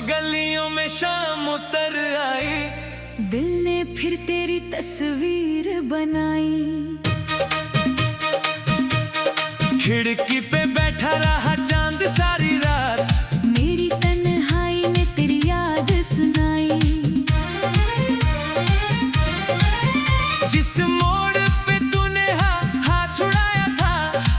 गलियों में शाम उतर आई, दिल ने फिर तेरी तस्वीर बनाई। खिड़की पे बैठा रहा चांद सारी रात, मेरी तन्हाई ने तेरी याद सुनाई। जिस मोड़ पे तूने हाथ छुड़ाया था,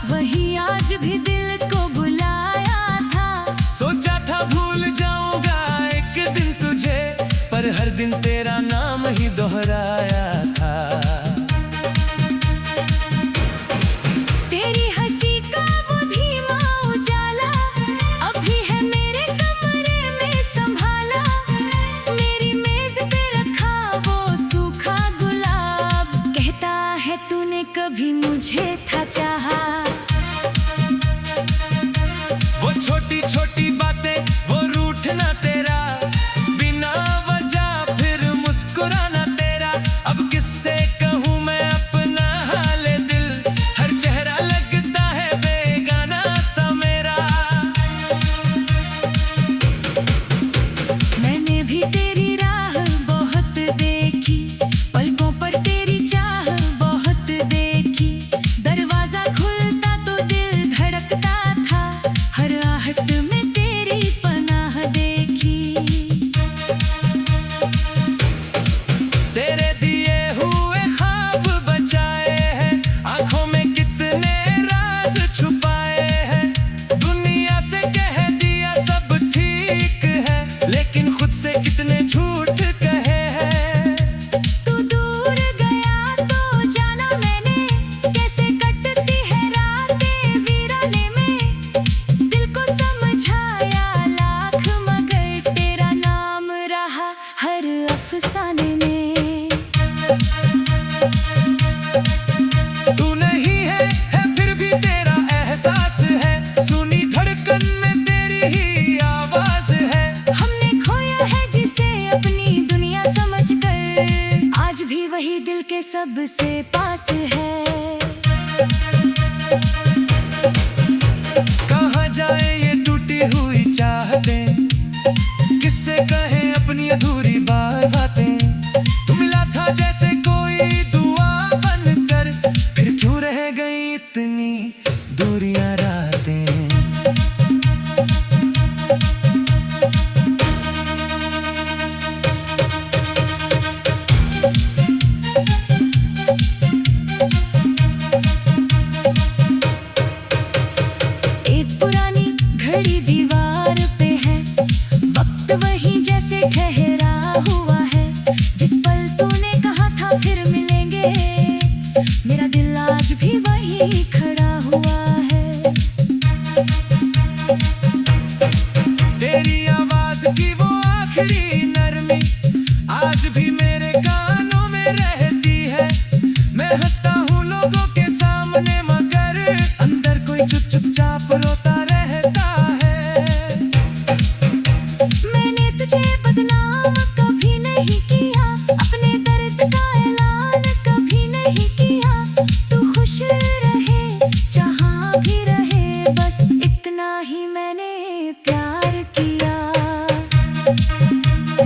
वही आज भी दिल को बुलाया था। सोचा था भूल जाऊंगा एक दिन तुझे, पर हर दिन तेरा नाम ही दोहराया था। तेरी हंसी का वो धीमा उजाला अभी है मेरे कमरे में संभाला। मेरी मेज पे रखा वो सूखा गुलाब, कहता है तूने कभी मुझे था चाहा। वो छोटी छोटी बातें, वो रूठना तेरा, बिना वजह फिर मुस्कुराना तेरा। अब किससे कहूँ मैं अपना हाल दिल, हर चेहरा लगता है बेगाना सा मेरा। मैंने भी तेरी राह बहुत देखी, पलकों पर तेरी चाह बहुत देखी। दरवाजा खुलता तो दिल धड़कता था, हर आहट में तेरी पनाह देखी। तेरे दिए हुए ख्वाब बचाए हैं, आंखों में कितने राज छुपाए हैं। दुनिया से कह दिया सब ठीक है, लेकिन खुद से कितने झूठ कहे हैं। तू दूर गया तो जाना मैंने, कैसे कटती है रातें वीराने में। दिल को समझाया लाख मगर तेरा नाम रहा हर अफसाने में। तू नहीं है फिर भी तेरा एहसास है, सुनी धड़कन में तेरी ही आवाज है। हमने खोया है जिसे अपनी दुनिया समझकर, आज भी वही दिल के सबसे पास है। कहाँ जाए ये टूटी हुई चाहतें, किससे कहें अपनी अधूरी बातें। तू मिला था जैसे कोई दुआ बनकर, फिर क्यों रह गई इतनी दूरियां रातें। एक पुरानी घड़ी दीवार पे है, वक्त वही जैसे ठहरा हुआ है। जिस पल तूने कहा था फिर मिलेंगे, मेरा दिल आज भी वही खड़ा हुआ है। तेरी आवाज की वो आखिरी नरमी आज भी मेरे कानों में रहती है। मैं हंसता हूँ लोगों के सामने, मगर अंदर कोई चुपचाप रोता रहता है। मैंने तुझे बदनाम कभी नहीं किया, अपने दर्द का ऐलान कभी नहीं किया। तू खुश रहे जहाँ भी रहे, बस इतना ही मैंने प्यार किया।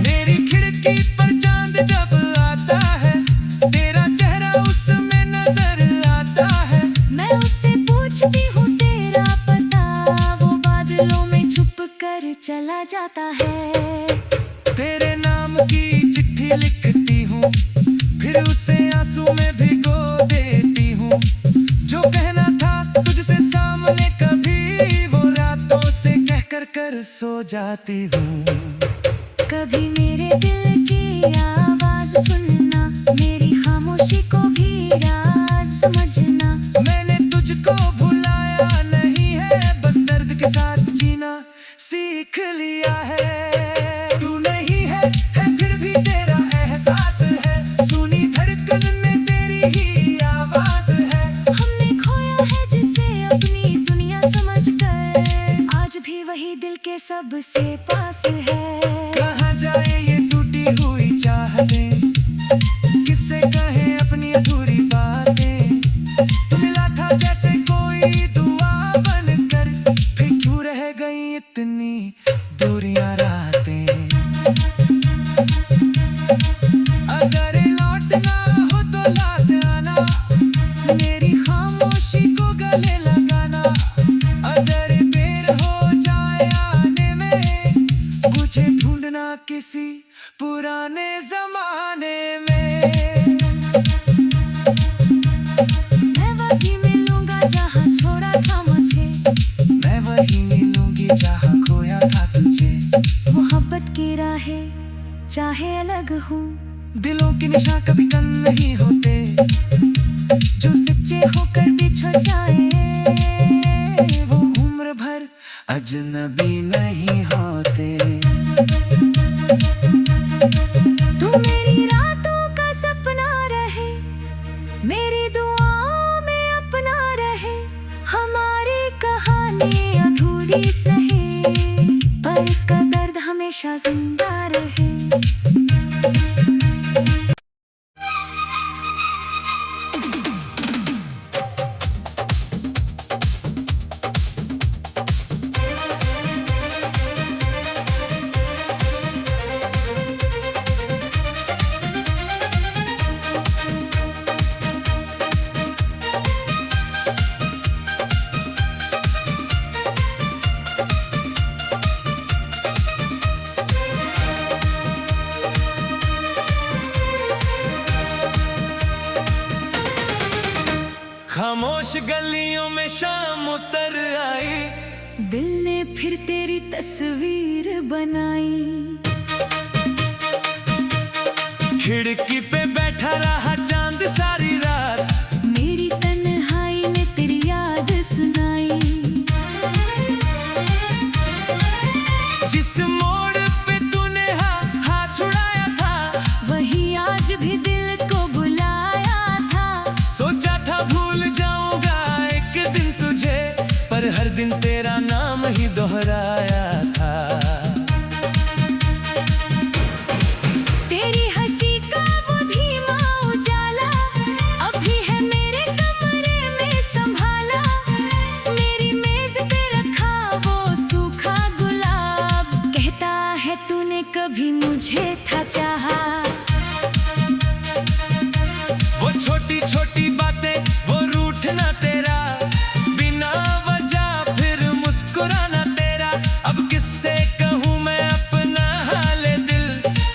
मेरी खिड़की पर चांद जब आता है, तेरा चेहरा उसमें नजर आता है। मैं उससे पूछती हूँ तेरा पता, वो बादलों में छुप कर चला जाता है। तेरे नाम की चिट्ठी लिखती हूँ, फिर उसे आंसू में भिगो देती हूँ। जो कहना था तुझसे सामने कभी, वो रातों से कहकर कर सो जाती हूँ। कभी मेरे दिल की आवाज सुनना, मेरी खामोशी को भी राज समझना। मैंने तुझको भुलाया नहीं है, बस दर्द के साथ जीना सीख लिया है। तू नहीं है फिर भी तेरा एहसास है, सुनी धड़कन में तेरी ही आवाज है। हमने खोया है जिसे अपनी दुनिया समझकर, आज भी वही दिल के सबसे पास है। कहाँ जाए ये टूटी हुई चाहतें, किससे कहें अपनी अधूरी बातें। तू मिला था जैसे कोई दुआ बनकर, फिर क्यों रह गई इतनी दूरियां रातें। के निशा कभी कम नहीं होते, जो सच्चे होकर बिछड़ जाए वो उम्र भर अजनबी नहीं होते। तू मेरी रातों का सपना रहे, मेरी दुआओं में अपना रहे। हमारी कहानी अधूरी सही, पर इसका दर्द हमेशा जिंदा रहे। खामोश गलियों में शाम उतर आई, दिल ने फिर तेरी तस्वीर बनाई। खिड़की पे बैठा रहा चांद सारी रात, मेरी तन्हाई ने तेरी याद सुनाई। जिस मोड़ पे तूने हाथ छुड़ाया था, वही आज भी दिल को बुलाया था। सोचा था भूल जाऊंगा एक दिन तुझे, पर हर दिन तेरा नाम ही दोहराया था। तेरी हंसी का वो धीमा उजाला अभी है मेरे कमरे में संभाला। मेरी मेज पे रखा वो सूखा गुलाब, कहता है तूने कभी मुझे था चाहा। वो छोटी छोटी बातें, वो रूठना तेरा, बिना वजह फिर मुस्कुराना तेरा। अब किससे कहूँ मैं अपना हाल दिल,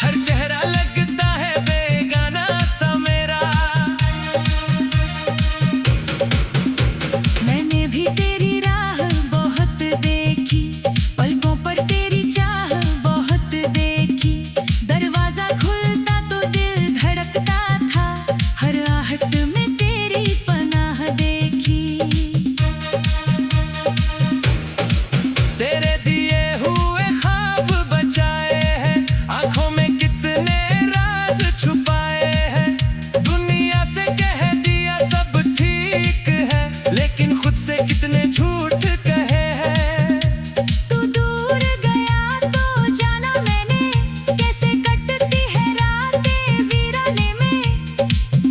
हर चेहरा लगता है बेगाना सा मेरा। मैंने भी तेरी राह बहुत देखी, पलकों पर तेरी चाह बहुत देखी। दरवाजा खुलता तो दिल धड़कता था, हर आहट में तेरी पनाह देखी। तेरे दिए हुए ख्वाब बचाए हैं, आंखों में कितने राज छुपाए हैं। दुनिया से कह दिया सब ठीक है, लेकिन खुद से कितने झूठ कहे हैं। तू दूर गया तो जाना मैंने, कैसे कटती है रातें वीराने में।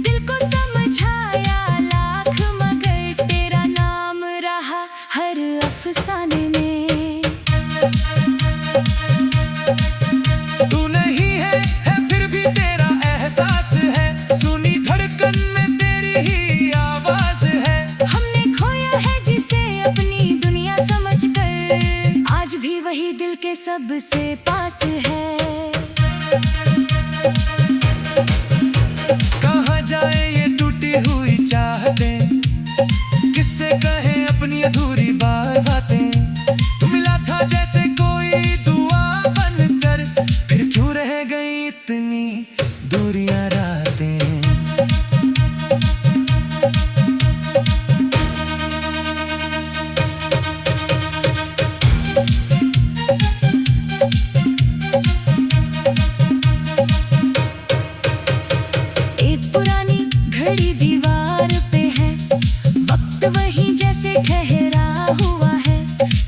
दिल को समझाया लाख मगर तेरा नाम रहा हर अफसाने में। तू नहीं है फिर भी तेरा एहसास है, सुनी धड़कन में तेरी ही आवाज है। हमने खोया है जिसे अपनी दुनिया समझकर, आज भी वही दिल के सबसे पास है। कहाँ जाए ये टूटी हुई चाहतें, किससे कहे अपनी अधूरी बातें। तू मिला था जैसे कोई दुआ बनकर, फिर क्यों रह गई इतनी दूरियां रातें। एक पुरानी घड़ी दीवार पे है, वक्त वही जैसे ठहरा हुआ है।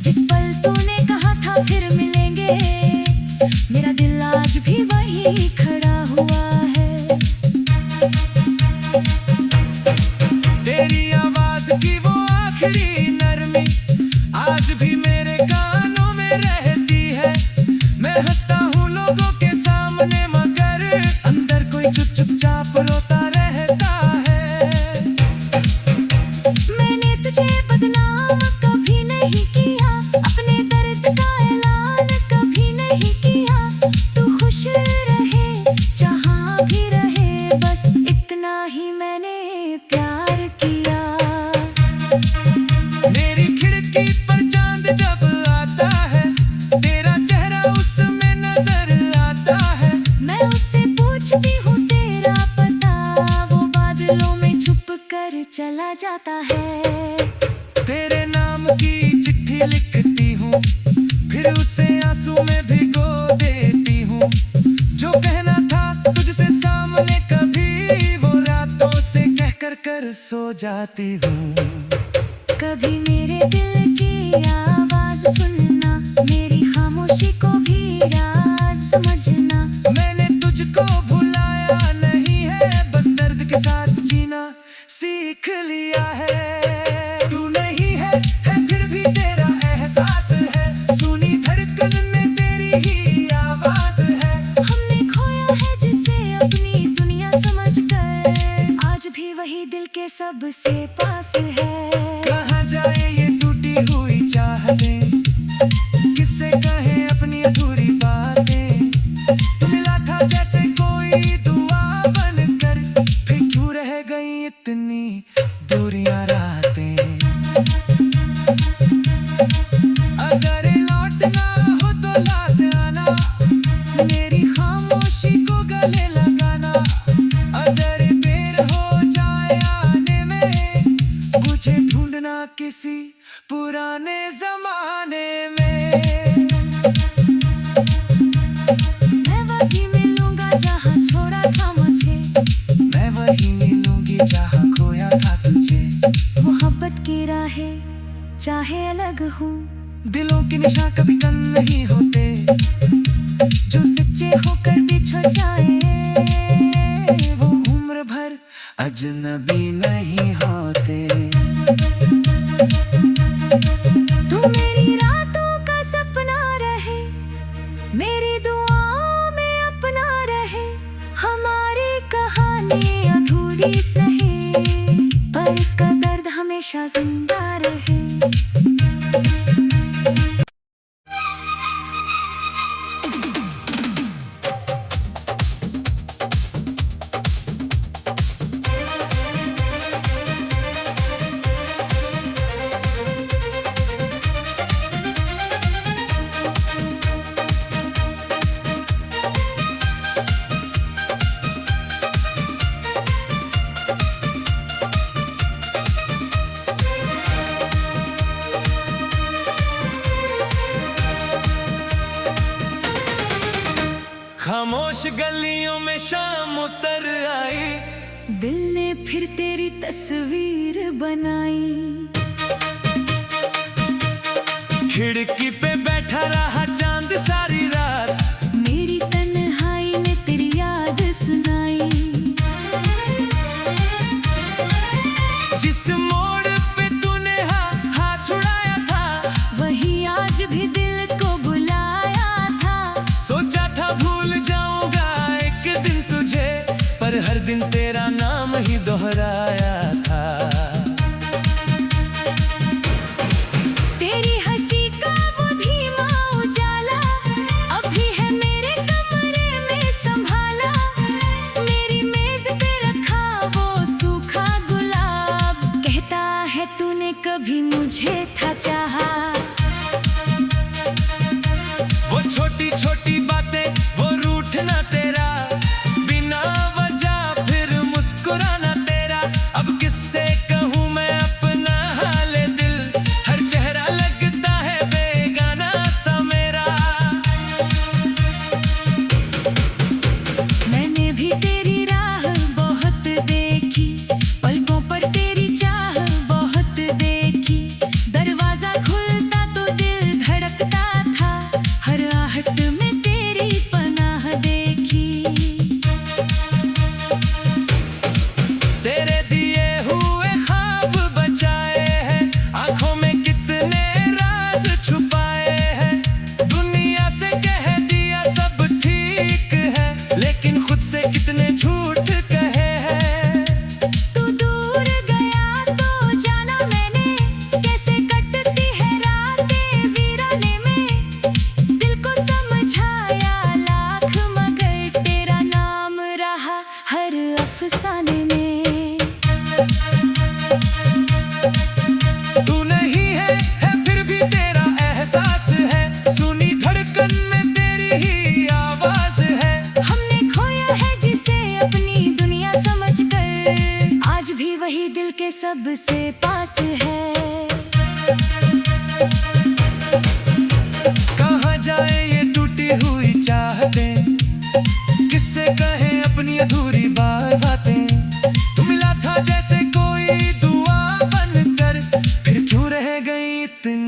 जिस पल तूने कहा था फिर मिलेंगे, मेरा दिल आज भी वही खड़ा हुआ है। तेरी आवाज की वो आखिरी नरमी आज भी मेरे कानों में रहती है। मैं हंसता हूँ लोगों के सामने, मगर अंदर कोई चुपचाप रोता रहता है। मैंने तुझे बदनाम कभी नहीं की चिट्ठी लिखती हूँ, फिर उसे आंसू में भिगो देती हूँ। जो कहना था तुझसे सामने कभी, वो रातों से कह कर सो जाती हूँ। कभी मेरे दिल की आवाज सुनना, मेरी खामोशी को भी राज समझना। मैंने तुझको भुलाया नहीं है, बस दर्द के साथ जीना सीख लिया है। तू नहीं है फिर भी तेरा एहसास है, सुनी धड़कन में तेरी ही आवाज है। हमने खोया है जिसे अपनी दुनिया समझकर, आज भी वही दिल के सबसे पास है। कहाँ जाए ये टूटी हुई चाहतें, किससे कहें अपनी अधूरी बातें। तू मिला था जैसे कोई दुआ बनकर, फिर क्यों रह गई इतनी दूरियां रातें। अगर लौटना हो तो लौट आना, मेरी खामोशी को गले लगाना। अगर देर हो जाए आने में, मुझे ढूंढना किसी पुराने जमाने में। मैं वही मिलूंगा जहाँ छोड़ा था मुझे, मैं वही मिलूंगी जहाँ खोया था तुझे। मोहब्बत की राहें चाहे अलग हूँ, दिलों के निशान कभी कम नहीं होते, जो सच्चे होकर बिछड़ जाए वो उम्र भर अजनबी नहीं होते। तू मेरी रातों का सपना रहे, मेरी दुआओं में अपना रहे। हमारी कहानी अधूरी सही, पर इसका दर्द हमेशा जिंदा रहे। खामोश गलियों में शाम उतर आई, दिल ने फिर तेरी तस्वीर बनाई। खिड़की पे बैठा रहा चांद सारी रात, मेरी तन्हाई ने तेरी याद सुनाई। जिस मोड़ पे तूने हाथ छुड़ाया था, वही आज भी दिल को बुलाया था। सोचा था भूल जाऊंगा एक दिन तुझे, पर हर दिन तेरा नाम ही दोहराया था। तेरी हंसी का वो धीमा उजाला, अभी है मेरे कमरे में संभाला। मेरी मेज पे रखा वो सूखा गुलाब, कहता है तूने कभी मुझे था चाहा। वो छोटी छोटी बातें, वो रूठना तेरा, बिना वजह फिर मुस्कुराना तेरा।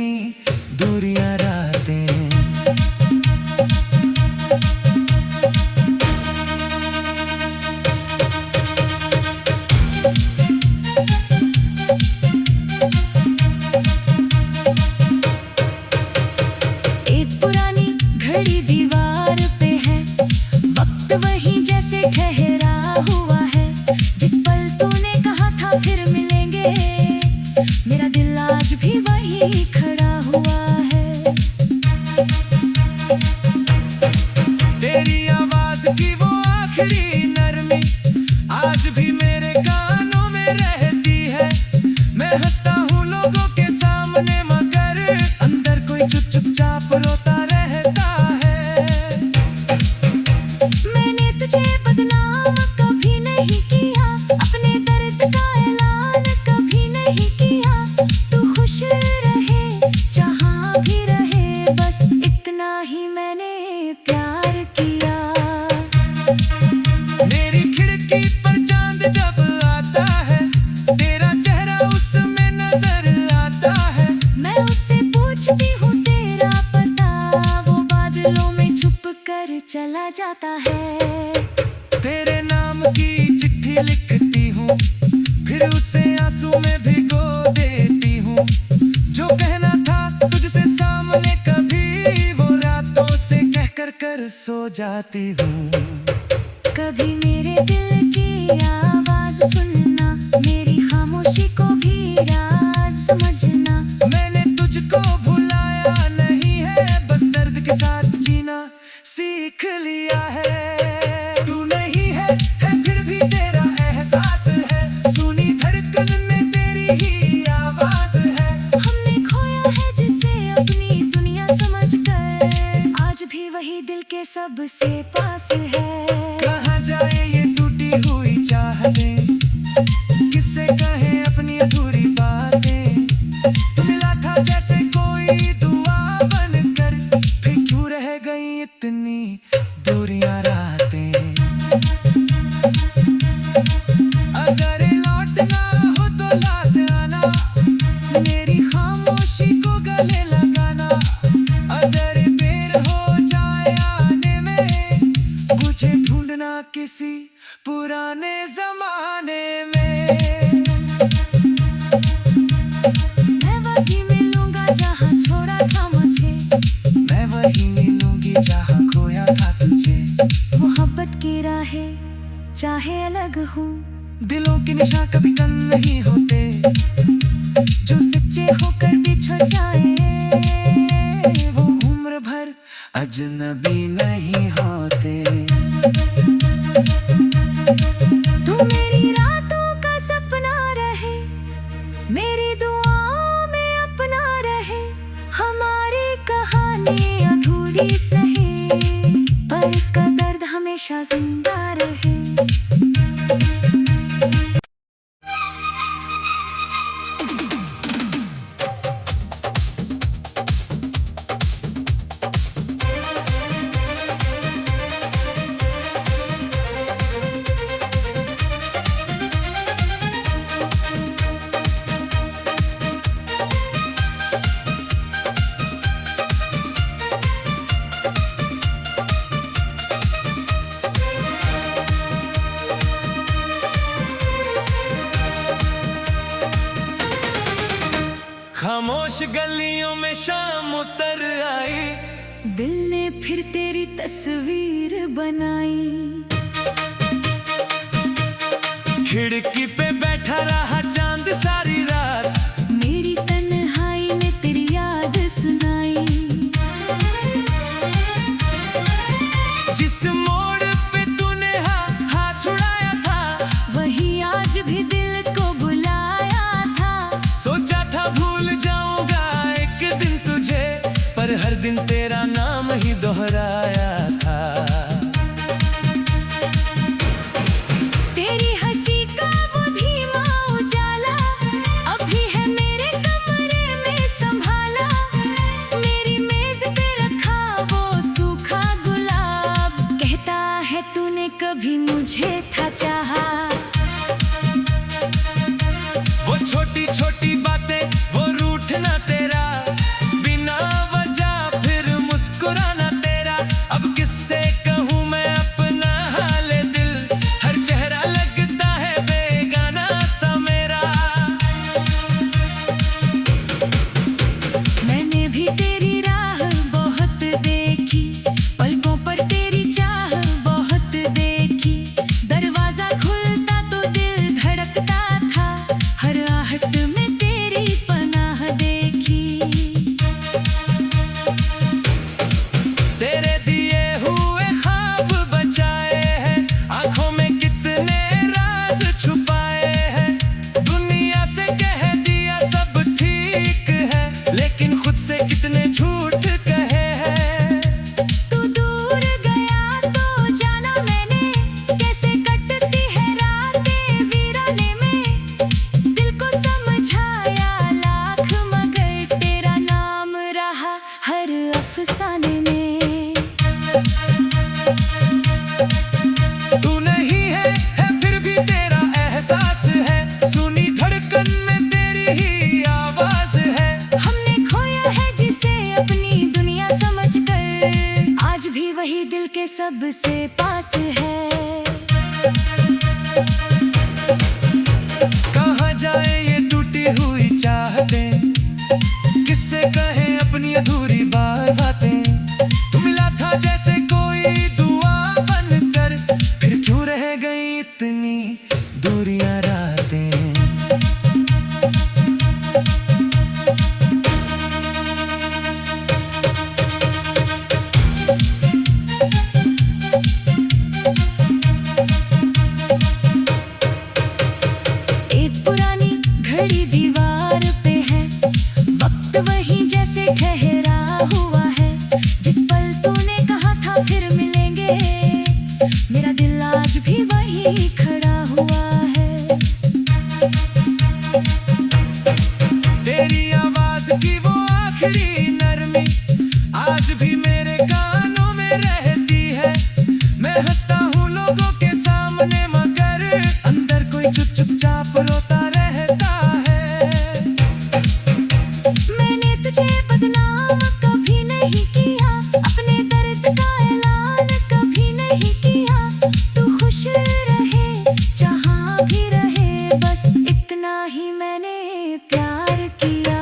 इतनी दूरियां रातें। एक पुरानी घड़ी दीवार पे है, वक्त वही जैसे ठहरा हुआ है। जिस पल तूने कहा था फिर मिलेंगे, मेरा दिल आज भी वही खड़ा हुआ है। तेरी आवाज की वो आखिरी नरमी आज भी मेरे कानों में रहती है। मैं हंसता हूँ लोगों के सामने, मगर अंदर कोई चुपचाप रोता रहता है। मैंने तुझे बदनाम कभी नहीं किया, अपने दर्द का ऐलान कभी नहीं किया। तू खुश रहे जहाँ भी रहे, बस इतना ही मैंने प्यार किया। मेरी खिड़की पर चांद जब आता है, तेरा चेहरा उसमें नजर आता है। मैं उससे पूछती हूँ तेरा पता, वो बादलों में छुप कर चला जाता है। तेरे नाम की चिट्ठी लिखती हूँ, फिर उसे आंसू में भिगो देती हूँ। जो कहना था तुझसे सामने कभी, वो रातों से कह कर सो जाती हूँ। कभी मेरे दिल की आवाज सुनना, मेरी खामोशी को भी राज समझना। मैंने तुझको भुलाया नहीं है, बस दर्द के साथ जीना सीख लिया है। तू नहीं है फिर भी तेरा एहसास है, सुनी धड़कन में तेरी ही आवाज है। हमने खोया है जिसे अपनी दुनिया समझकर, आज भी वही दिल के सबसे पास है। कहाँ जाए ये टूटी हुई चाहतें, किससे कहें अपनी अधूरी बातें। तू मिला था जैसे कोई दुआ बनकर, फिर क्यों रह गई इतनी दूरियां रातें। अगर लौटना हो तो लौट आना, मेरी खामोशी को गले लगाना। अगर देर हो जाए आने में, मुझे ढूंढना किसी पुराने जमाने में। मैं वही मिलूंगा जहाँ छोड़ा था मुझे, मैं वही मिलूंगी जहाँ खोया था तुझे। मोहब्बत की राहें चाहे अलग हूँ, दिलों के निशान कभी कम नहीं होते, जो सच्चे होकर बिछड़ जाए, वो उम्र भर अजनबी नहीं होते। तू मेरी रातों का सपना रहे, मेरी दुआओं में अपना रहे। हमारी कहानी अधूरी सही, पर इसका दर्द हमेशा जिंदा रहे। खामोश गलियों में शाम उतर आई, दिल ने फिर तेरी तस्वीर बनाई। खिड़की पे बैठा रहा चांद सारी रात, मेरी तन्हाई ने तेरी याद सुनाई। जिस मोड़ पे तूने हाथ छुड़ाया था, वही आज भी दिल को बुलाया था। सोचा था भूल जाऊंगा एक दिन तुझे, पर हर दिन तेरा नाम ही दोहराया था। तेरी हंसी का वो धीमा उजाला अभी है मेरे कमरे में संभाला। मेरी मेज पे रखा वो सूखा गुलाब, कहता है तूने कभी मुझे था चाहा। वो छोटी छोटी बातें, वो रूठना तेरा, किसने झूठ कहे हैं। तू दूर गया तो जाना मैंने, कैसे कटती है रातें वीराने में। दिल को समझाया लाख मगर तेरा नाम रहा हर अफसाने में। तू नहीं है फिर भी तेरा एहसास है, सुनी धड़कन में तेरी ही आवाज है। हमने खोया है जिसे अपनी दुनिया समझकर, आज भी वही दिल के सबसे पास है। कहाँ जाए ये टूटी हुई चाहतें, किससे कहें अपनी अधूरी बातें। तू मिला था जैसे कोई दुआ बनकर, फिर क्यों रह गई इतनी दूरियां रातें। एक पुरानी घड़ी दीवार पे है, वक्त वही जैसे ठहरा हुआ है। जिस पल तूने कहा था फिर मिलेंगे, मेरा दिल आज भी वही खड़ा हुआ है। तेरी आवाज की वो आखिरी नरमी आज भी मेरे कानों में रहती है। मैं हंसता हूँ लोगों के सामने मगर अंदर कोई चुपचाप रोता रहता है। मैंने तुझे बदनाम कभी नहीं किया, अपने दर्द का ऐलान कभी नहीं किया। तू खुश रहे जहाँ भी रहे, बस इतना ही मैंने प्यार किया।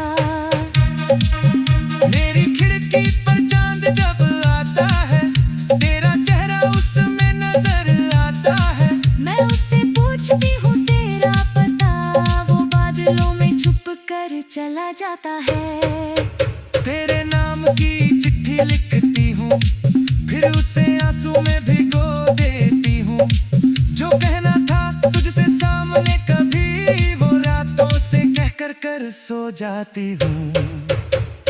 मेरी खिड़की पर चांद जब आता है, तेरा चेहरा उसमें नजर आता है। मैं उससे पूछती हूँ तेरा पता, वो बादलों में छुप कर चला जाता है। तेरे नाम की चिट्ठी लिखती हूँ, फिर उसे आंसू में भिगो देती हूँ। जो कहना था तुझसे सामने कभी, वो रातों से कहकर कर सो जाती हूँ।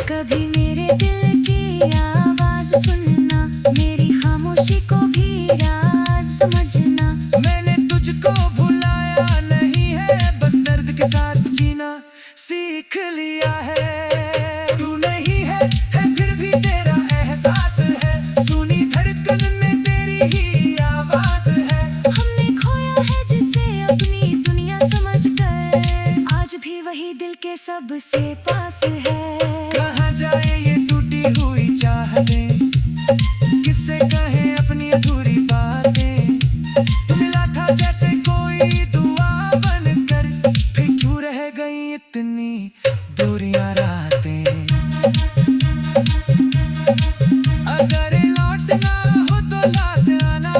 कभी मेरे दिल की आवाज सुनना, मेरी खामोशी को भी राज समझना। मैंने तुझको भुलाया नहीं है, बस दर्द के साथ जीना सीख लिया है। तू नहीं है फिर भी तेरा एहसास है, सुनी धड़कन में तेरी ही आवाज है। हमने खोया है जिसे अपनी दुनिया समझकर, आज भी वही दिल के सबसे पास है। कहाँ जाए ये टूटी हुई चाहतें, किससे कहें अपनी अधूरी बातें। तू मिला था जैसे कोई दुआ बनकर, फिर क्यों रह गई इतनी दूरियां रातें। अगर लौटना हो तो लौट आना,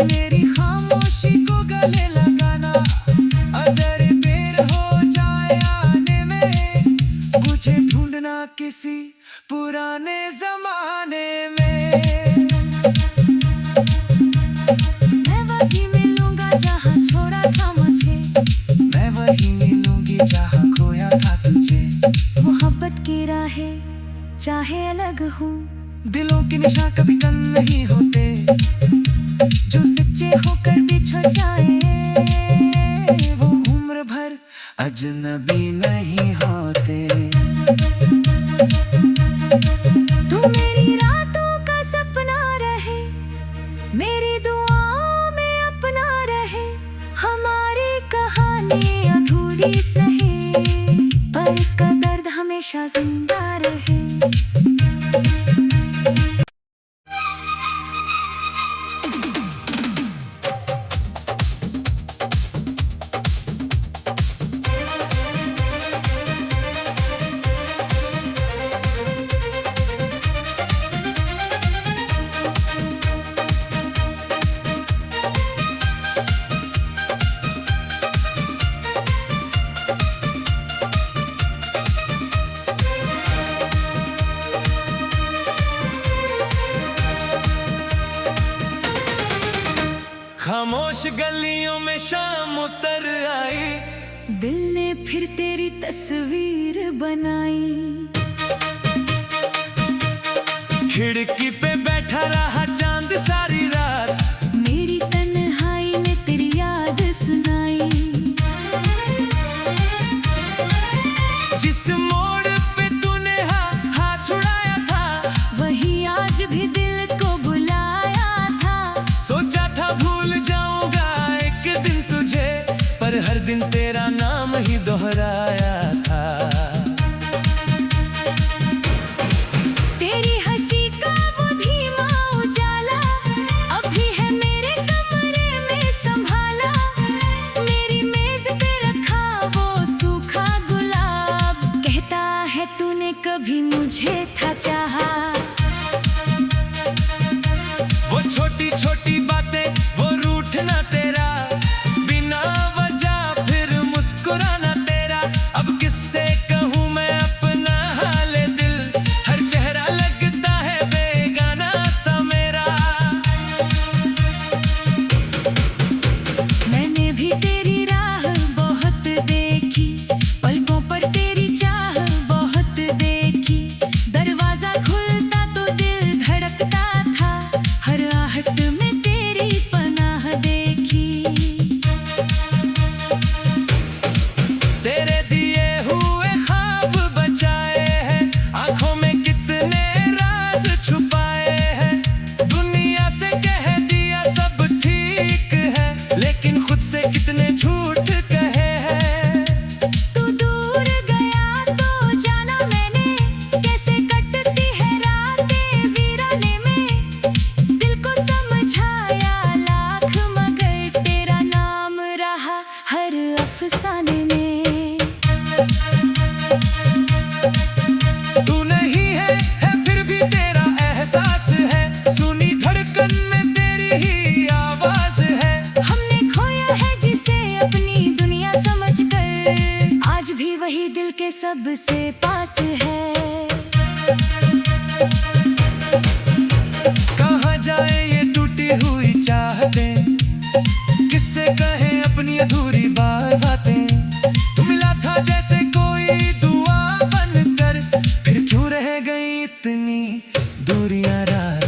मेरी खामोशी को गले लगाना। अगर देर हो जाए आने में, मुझे ढूंढना किसी पुराने जमाने में। मैं वही मिलूंगा जहाँ छोड़ा था मुझे, मैं वही मिलूंगी जहाँ खोया था तुझे। मोहब्बत की राहें चाहे अलग हूँ, दिलों के निशान कभी कम नहीं होते, जो सच्चे होकर बिछड़ जाए वो उम्र भर अजनबी नहीं होते। तू मेरी रातों का सपना रहे, मेरी दुआओं में अपना रहे। हमारी कहानी अधूरी सही, पर इसका दर्द हमेशा जिंदा रहे। खामोश गलियों में शाम उतर आई, दिल ने फिर तेरी तस्वीर बनाई। खिड़की पे बैठा रहा चांद सारी रात। मेरी तन्हाई ने तेरी याद सुनाई। जिस मोड़ पे तूने हाथ छुड़ाया था, वही आज भी दिल को बुलाया था। सोचा था भूल जाऊंगा एक दिन तुझे, पर हर दिन तेरा नाम ही दोहराया था। तेरी हंसी का वो धीमा उजाला अभी है मेरे कमरे में संभाला। मेरी मेज पे रखा वो सूखा गुलाब, कहता है तूने कभी मुझे था चाहा। वो छोटी छोटी बातें, वो रूठना तेरा, बिना वजह फिर मुस्कुराना तेरा। अब किससे कहूँ मैं अपना हाल दिल, हर चेहरा लगता है बेगाना सा मेरा। मैंने भी तेरी राह बहुत देखी, पलकों पर तेरी चाह बहुत देखी। दरवाजा खुलता तो दिल धड़कता था, हर आहट में तेरी पनाह देखी। तेरे दिए हुए ख्वाब बचाए हैं, आंखों में कितने राज छुपाए हैं। दुनिया से कह दिया सब ठीक है, लेकिन खुद से कितने झूठ कहे हैं। तू दूर गया तो जाना मैंने, कैसे कटती है रातें वीराने में। दिल को समझाया लाख मगर तेरा नाम रहा हर अफसाने में। तू नहीं है फिर भी तेरा एहसास है, सुनी धड़कन में तेरी ही आवाज है। हमने खोया है जिसे अपनी दुनिया समझकर, आज भी वही दिल के सबसे पास है। कहाँ जाए ये टूटी हुई चाहतें, किससे कहें अपनी अधूरी बातें। तू मिला था जैसे कोई दुआ बनकर, फिर क्यों रह गई इतनी दूरियां राह